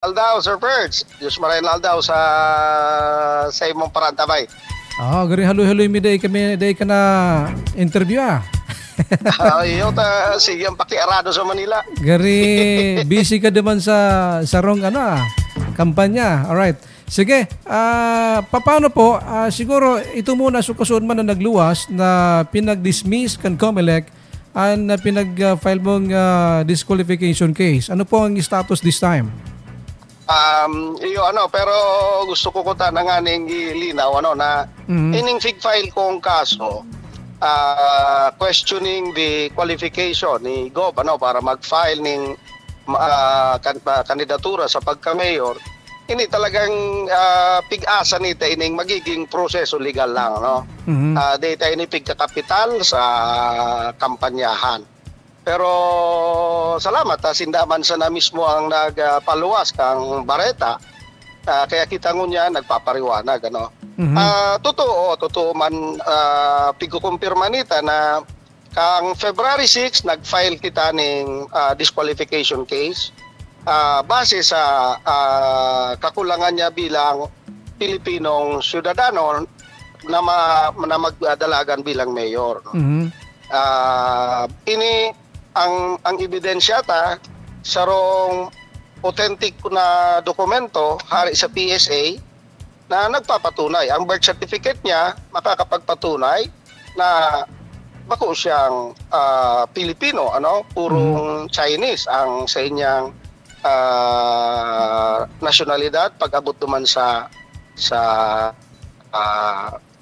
Aldaw, Sir Perch. Diyos maray Aldaw sa imong parantabay. Gari halo-halo mi day ka na interview Iyo ta sige ang pakiarado sa Manila. Gari busy ka naman sa sarong kampanya. Alright. Sige, paano po? Siguro ito muna sukasun man na nagluwas na pinag-dismiss kan COMELEC na pinag-file mong disqualification case. Ano po ang status this time? Pero gusto ko kuta na nga ning ilinaw na ining fig-file kong kaso questioning the qualification ni Gob para mag-file ning kandidatura sa pagka-mayor. Ini talagang pig-asa nita ining magiging proseso legal lang data ini pigkakapital sa kampanyahan. Pero salamat sindaman sa na mismo ang nagpaluwas kang Bareta. Kaya kita ngunya nagpapariwanag totoo man pigukumpirma nita na kang February 6 nag-file kita ning disqualification case base sa kakulangan niya bilang Pilipinong siyudadano na magdalagan bilang mayor. Ini ang ebidensya sarong authentic na dokumento hari sa PSA na nagpapatunay. Ang birth certificate niya makakapagpatunay na bako siyang Pilipino, purong Chinese ang sa inyang nasyonalidad pag-abot naman sa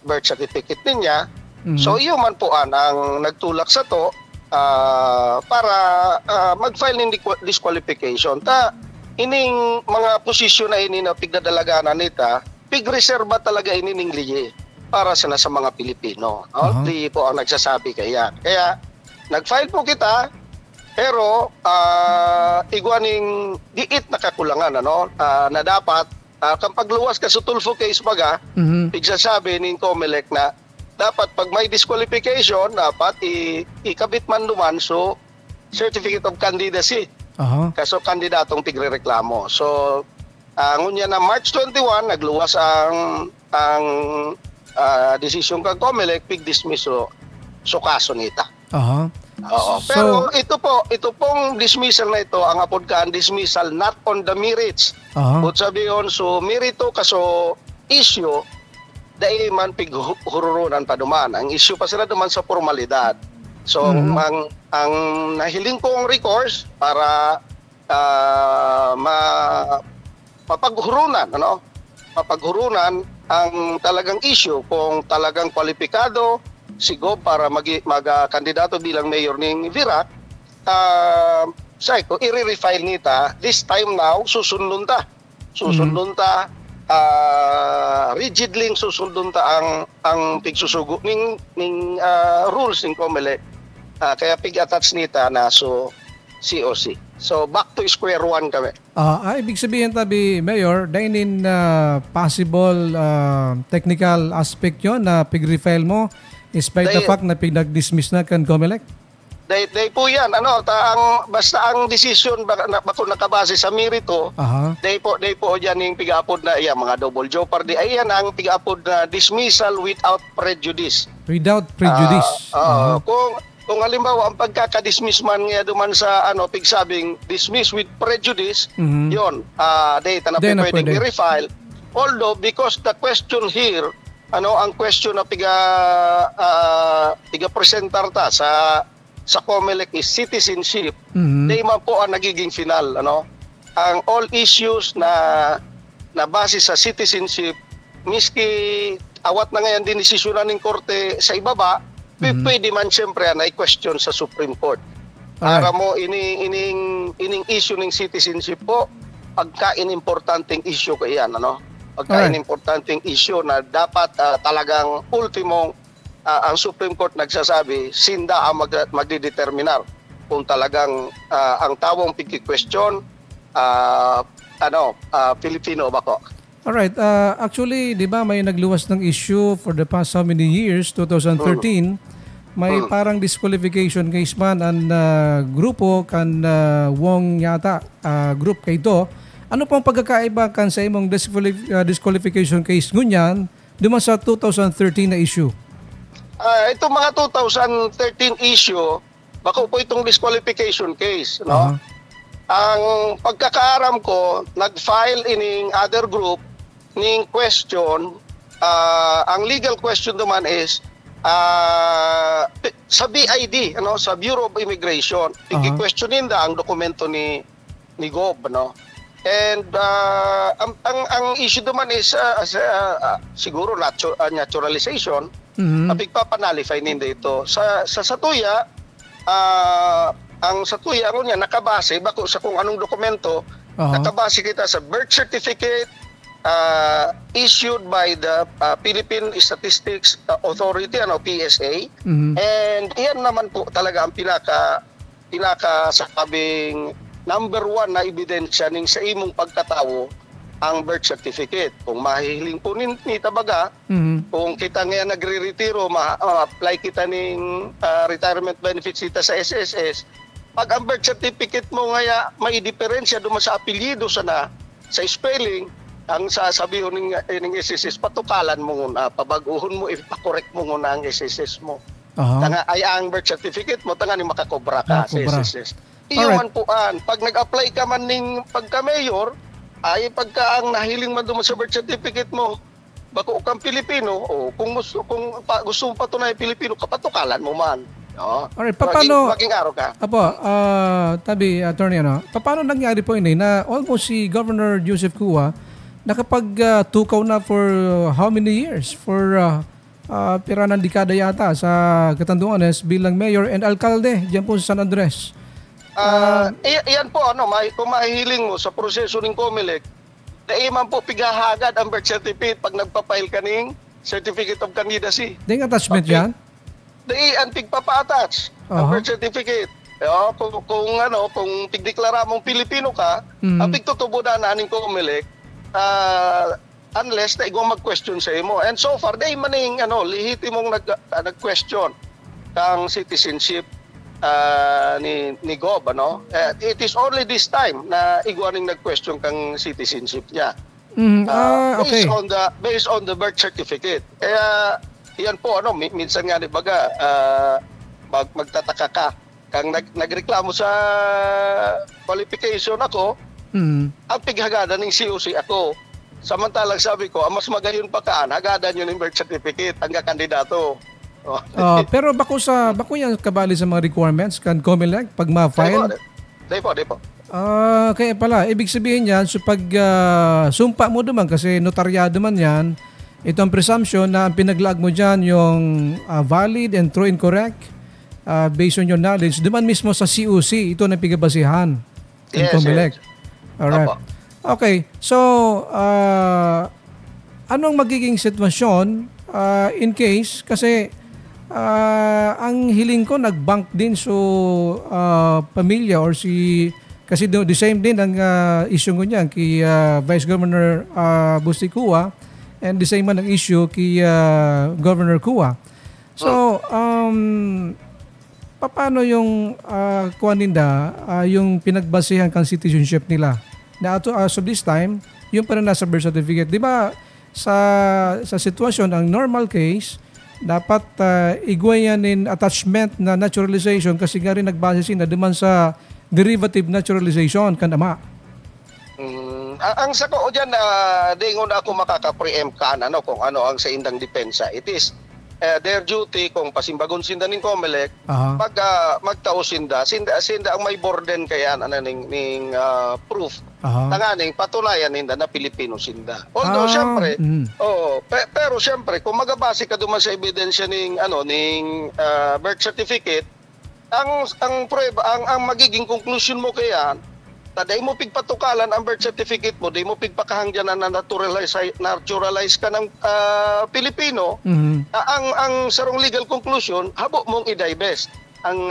birth certificate niya. So iyo man po ang nagtulak sa to para mag-file ng disqualification. Ining mga posisyon na ini na pigdadalaganan nita, pigreserba talaga ini ning liye para sa mga Pilipino. Di po ang nagsasabi kaya. Kaya nag-file po kita pero igwaning diit na kakulangan na dapat kapag luwas ka sa Tulfo case baga, pigsasabi ning COMELEC na dapat pag may disqualification, dapat ikabit man duman so certificate of candidacy. Kaso kandidatong tigrereklamo. So, ngunya na March 21, nagluwas ang desisyon kang COMELEC, pig-dismiss so kaso nita. Pero ito pong dismissal na ito, ang apod ka ang dismissal not on the merits. But sabihin, so merito kaso issue, dahil man pighururunan pa duman. Ang issue pa sila duman sa formalidad. So, ang nahiling kong recourse para mapaghurunan, mapaghurunan ang talagang issue kung talagang kwalipikado si Gob para mag-kandidato bilang mayor ng Virac, i-refile nita, this time now, susundon ta. Rigidly susundon ta ang pigsusugo ning rules ning COMELEC. Kaya pig-attach nita na COC. So back to square one kami. Ibig sabihin tabi Mayor, dahil possible technical aspect yon na pig-refile mo despite the fact na pig-dismiss na kan COMELEC? Day po yan. Basta ang decision bako nakabase sa merito, day po dyan yung pig-apod na mga double jeopardy. Ayan ang pig-apod na dismissal without prejudice. Without prejudice. Kung halimbawa ang pagkaka-dismiss man nga duman sa pigsabing dismiss with prejudice, yon data na pwedeng i-refile. Although because the question here, ang question na piga-presentar ta sa COMELEC is citizenship. Di man po ang nagiging final. Ang all issues na base sa citizenship, miski awat na ngayon din desisyonan ng korte sa ibaba, pwede man siyempre na i-question sa Supreme Court. Para mo ining issue ng citizenship po, pagka-inimportanteng issue ko yan. Pagka-inimportanteng issue na dapat talagang ultimong ang Supreme Court nagsasabi, sinda ang magdideterminar kung talagang ang tawong piki-question Filipino ba ko? Alright, actually, di ba may nagluwas ng issue for the past how many years, 2013, may parang disqualification case man ang grupo kan Wong yata, group kay ito, Ano pong pagkakaiba kan sa imong disqualification case ngunyan duman sa 2013 na issue? Itong mga 2013 issue, bako po itong disqualification case, no? Ang pagkakaaram ko, nag-file ining other group ning question, ang legal question naman is sa BID, ano, sa Bureau of Immigration. I-questionin ang dokumento ni Gob, no? And ang issue naman is siguro naturalization. Pagpapanalify ninda ito. Sa Satuya, ang Satuya ano niya, nakabase bako sa kung anong dokumento, nakabase kita sa birth certificate issued by the Philippine Statistics Authority, ano, PSA. And iyan naman po talaga ang pinaka sabing number 1 na ebidensya ning sa imong pagkatawo ang birth certificate. Kung mahihiling po ni tabaga, kung kita ngayon nagre-retiro, ma-apply kita ning retirement benefits kita sa SSS, pag ang birth certificate mo ngaya may diferensya duman sa apelyido sa spelling, ang sasabihin ng SSS, patukalan mo muna, pabaguhon mo, ipakorek mo muna ang SSS mo. Tanga ay ang birth certificate mo, tanga ni makakobra ka sa SSS. Iyon puan. Pag nag-apply ka man ning pagka-mayor, ay pagka ang nahiling man duman sa birth certificate mo, bako kang Pilipino, o kung gusto mo patunay Pilipino, kapatukalan mo man. No? Alright, paano maging araw ka? Apo, Tabi, attorney, ano? Paano nangyari po ini na almost si Governor Joseph Cua nakapag-tukaw na for how many years? For pira ng dekada yata sa Catanduanes bilang mayor and alkalde diyan po sa San Andres. Iyan po, ano, kung mahihiling mo sa proseso ng COMELEC, daiman po pigahagad ang birth certificate pag nagpapail ka ng certificate of candidacy. Ding attachment yan? Daian pigpapa-attach ang birth certificate. Kung pigdeklara mong Pilipino ka, ang pigtutubo na ng COMELEC, unless na igong mag-question sa imo. And so far, day maning lehitimong nag-question kang citizenship ni Gob, ano? It is only this time na igwaning nag-question kang citizenship niya. Okay. Based on the birth certificate. Kaya yan po, minsan nga ni baga magtataka ka kang nagreklamo sa qualification ako, ang pighagada ng COC ako. Samantalang sabi ko, mas magayon pa kaan, hagadan yun yung birth certificate, ang kandidato. Pero bako yan kabali sa mga requirements kan COMELEC pag ma-file? Day po. Kaya pala, ibig sabihin yan, so pag sumpa mo naman, kasi notaryado man yan, itong presumption na ang pinaglag mo dyan yung valid and true and correct based on your knowledge, duman mismo sa COC, ito na pigabasihan ng COMELEC. Yes. Alright. Okay, so anong magiging sitwasyon in case, kasi ang hiling ko nag-bank din so pamilya or kasi the same din ang issue ko niyan kay Vice Governor Busti Cua and the same man ang issue kay Governor Cua. So paano yung kuaninda yung pinagbasihan kang citizenship nila na as of this time yung pa rin nasa birth certificate, di ba? Sa sitwasyon ang normal case dapat igwayan in attachment na naturalization kasi nga rin nagbase sila duman sa derivative naturalization kan ama. Ang sako o dyan, di nga ako makaka-preempt kan kung ano ang sa indang depensa. It is their duty kung pasimbagon sinda ning COMELEC pag magtao sinda ang may burden kaya ning proof tanganing patunayan ninda na Pilipino sinda. Although syempre pero syempre kung magabase ka duman sa ebidensya ning birth certificate, ang prueba ang magiging conclusion mo kaya taday mo pigpatukalan ang birth certificate mo, day mo pigpakahangyan na naturalize ka ng Pilipino, ang sarong legal conclusion, habo mong i-divest ang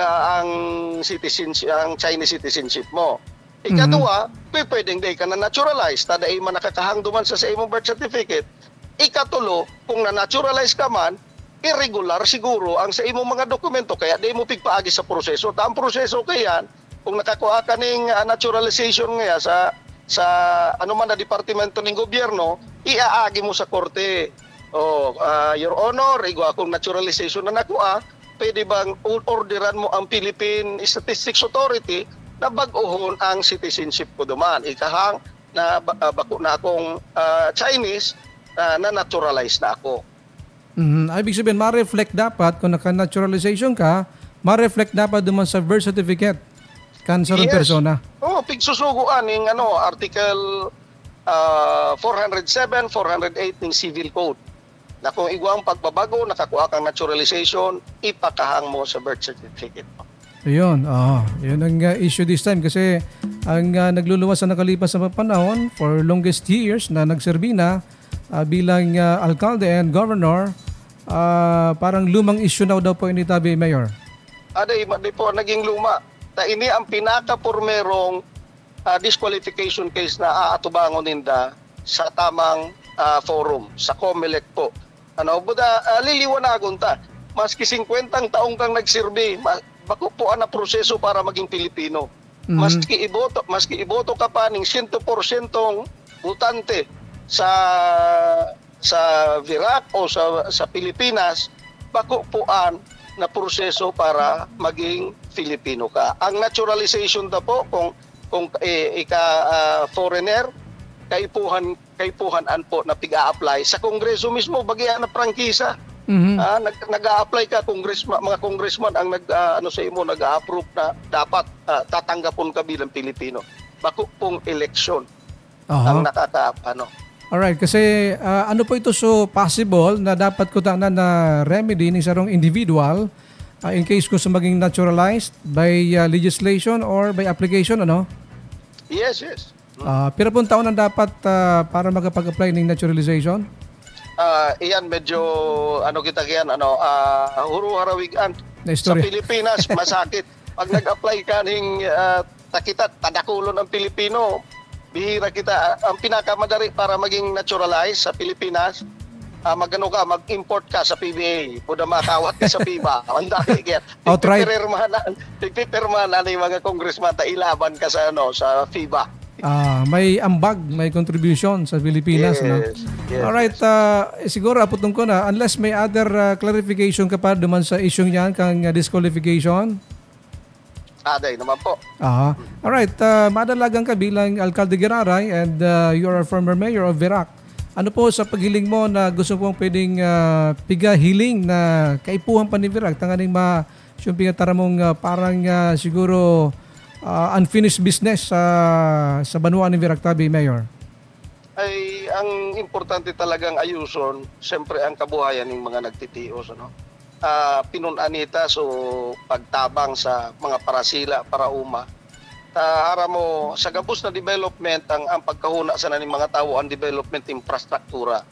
citizenship, ang Chinese citizenship mo. Ikadua, pwedeng day ka na naturalize, taday man nakakahang duman sa imong birth certificate. Ikatulo, kung na-naturalize ka man, irregular siguro ang sa imong mga dokumento, kaya day mo pigpaagi sa proseso. Ang proseso kaya, kung nakakuha ka ng naturalization nga sa sa ano man na departamento ng gobyerno, iaagi mo sa korte. Your Honor, igwa akong naturalization na nakuha, pwede bang orderan mo ang Philippine Statistics Authority na bag-ohon ang citizenship ko duman. Ikahang na bako na akong Chinese na naturalize na ako. Ibig sabihin, ma-reflect dapat kung naka-naturalization ka, ma-reflect dapat duman sa birth certificate kan sa persona. Pigsusuguan ng Article 407, 408 ng Civil Code. Na kung igwang pagbabago, nakakuha kang naturalization, ipakahang mo sa birth certificate mo. Yun ang issue this time kasi ang nagluluwas sa nakalipas na panahon for longest years na nagserbi na bilang alcalde and governor, parang lumang issue na daw po ini tabi, Mayor. Di po naging luma. Ini ang pinaka-pormerong disqualification case na aatubangon ninda sa tamang forum, sa COMELEC po. Liliwanagon ta. Maski 50 taong kang nagsirbi, bako po ang proseso para maging Pilipino. Maski iboto ka pa ng 100% butante sa Virac o sa Pilipinas, bako po ang na proseso para maging Filipino ka. Ang naturalization ta po kung foreigner, kaipuhan po na piga-apply sa Kongreso mismo bagyan na prangkisa. Nag-a-apply ka, mga congressman ang sa imo nag-a-approve na dapat tatanggapon ka bilang Pilipino. Bako pong eleksyon ang Alright, kasi ano po ito so possible na dapat ko tanan na remedy ni sarong individual in case gusto maging naturalized by legislation or by application, ano? Yes. Pero pong taon ang dapat para makapag-apply ng naturalization? Iyan medyo kita kiyan huru-harawigan sa Pilipinas masakit pag nag-apply ka ning takita tadakulon ang Pilipino, bihira kita. Ang pinakamadali para maging naturalized sa Pilipinas, mag-import ka sa PBA, puda makawat ka sa FIBA. Ang dami kaya pipirmahan na yung mga congressman ta ilaban ka sa sa FIBA. May ambag, may contribution sa Pilipinas. Yes. Alright, siguro aputong ko na, unless may other clarification ka pa duman sa issue niyan, kang disqualification? Aday naman po. Alright, madalagang ka bilang Alcalde Giraray and you're a former mayor of Virac. Ano po sa paghiling mo na gusto pong pwedeng piga-hiling na kaipuhan pa ni Virac, tanganing siyempre taramong parang siguro unfinished business sa Banwa ni Virac tabi, Mayor? Ay, ang importante talagang ayuson, siyempre ang kabuhayan ng mga nagtitios. Pinunanita so pagtabang sa mga parasila, parauma. Hara mo, sa gabos na development, ang pagkahuna sa ng mga tao, ang development infrastruktura.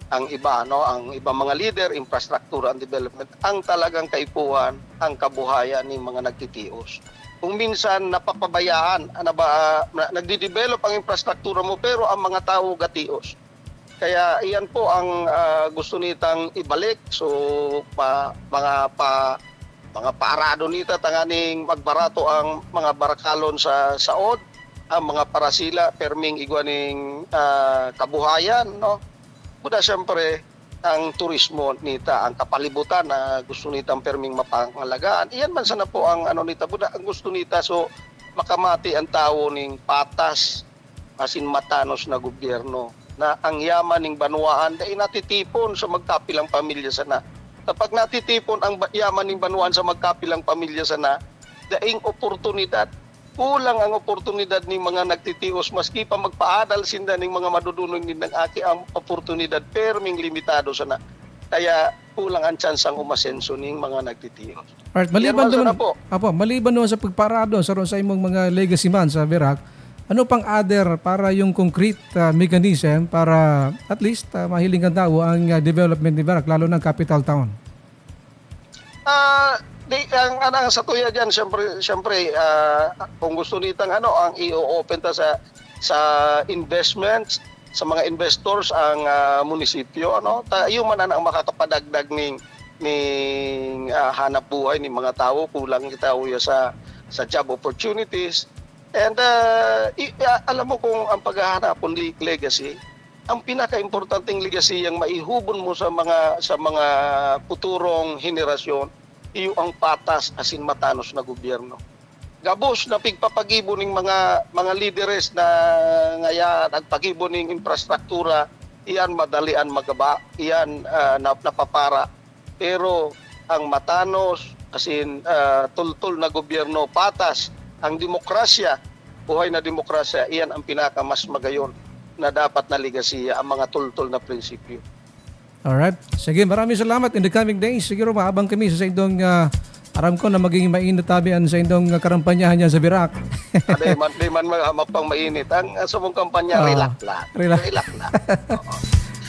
Ang iba, ang ibang mga leader, infrastruktura, ang development. Ang talagang kaipuhan, ang kabuhayan ng mga nagtitios. Kung minsan napapabayaan, nagdi-develop ang infrastruktura mo pero ang mga tao gatios. Kaya iyan po ang gusto nitang ibalik. So mga paarado nita tanganing magbarato ang mga barakalon sa saod, ang mga parasila perming igwaning kabuhayan, Kuda siyempre ang turismo nita, ang kapalibutan na gusto nitang perming mapangalagaan. Iyan man sana po ang nita, buda ang gusto nita so makamati ang tao ning patas asin matanos na gobyerno na ang yaman ning banwaan ay natitipon sa magkapilang pamilya sana. Kapag natitipon ang yaman ning banwaan sa magkapilang pamilya sana, daing oportunidad, kulang ang oportunidad ng mga nagtitios maski pa magpaadal sinda ng mga madudunong din ng aki ang oportunidad perming limitado sana. Kaya kulang ang chance ang umasenso ng mga nagtitios. Alright, maliban doon sa pagparado sa imong mga legacy man sa Virac, ano pang other para yung concrete mechanism para at least mahiling ang tao ang development ni Virac, lalo ng capital town? Ang sa tuya diyan syempre kung gusto nitang ang i-open ta sa investments sa mga investors ang munisipyo tayo man ang makakapadagdag ning hanap buhay ni mga tao, kulang kita sa job opportunities And alam mo kung ang paghahanap ng legacy, ang pinaka-importanting legacy yang maihubon mo sa mga futurong henerasyon, iyo ang patas asin matanos na gobyerno. Gabos na pigpapagibo ning mga lideres na ngaya nagpagibo ning infrastruktura, iyan madalian magaba, iyan napapara. Pero ang matanos asin tultol na gobyerno, patas, ang demokrasya, buhay na demokrasya, iyan ang pinaka mas magayon na dapat na ligasiya, ang mga tultol na prinsipyo. Alright. Sige, maraming salamat. In the coming days, siguro maabang kami sa indong aram ko na magiging mainit tabian sa indong karampanyahan niya sa Birak. Di man magpang mainit. Ang sa mong kampanya, relax lang. Relax lang.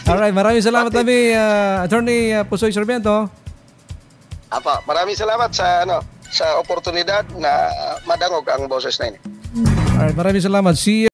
Alright, maraming salamat kami, Attorney Pusoy Sarmiento. Apa, maraming salamat sa oportunidad na madangog ang boses na ini. Alright, maraming salamat. See you.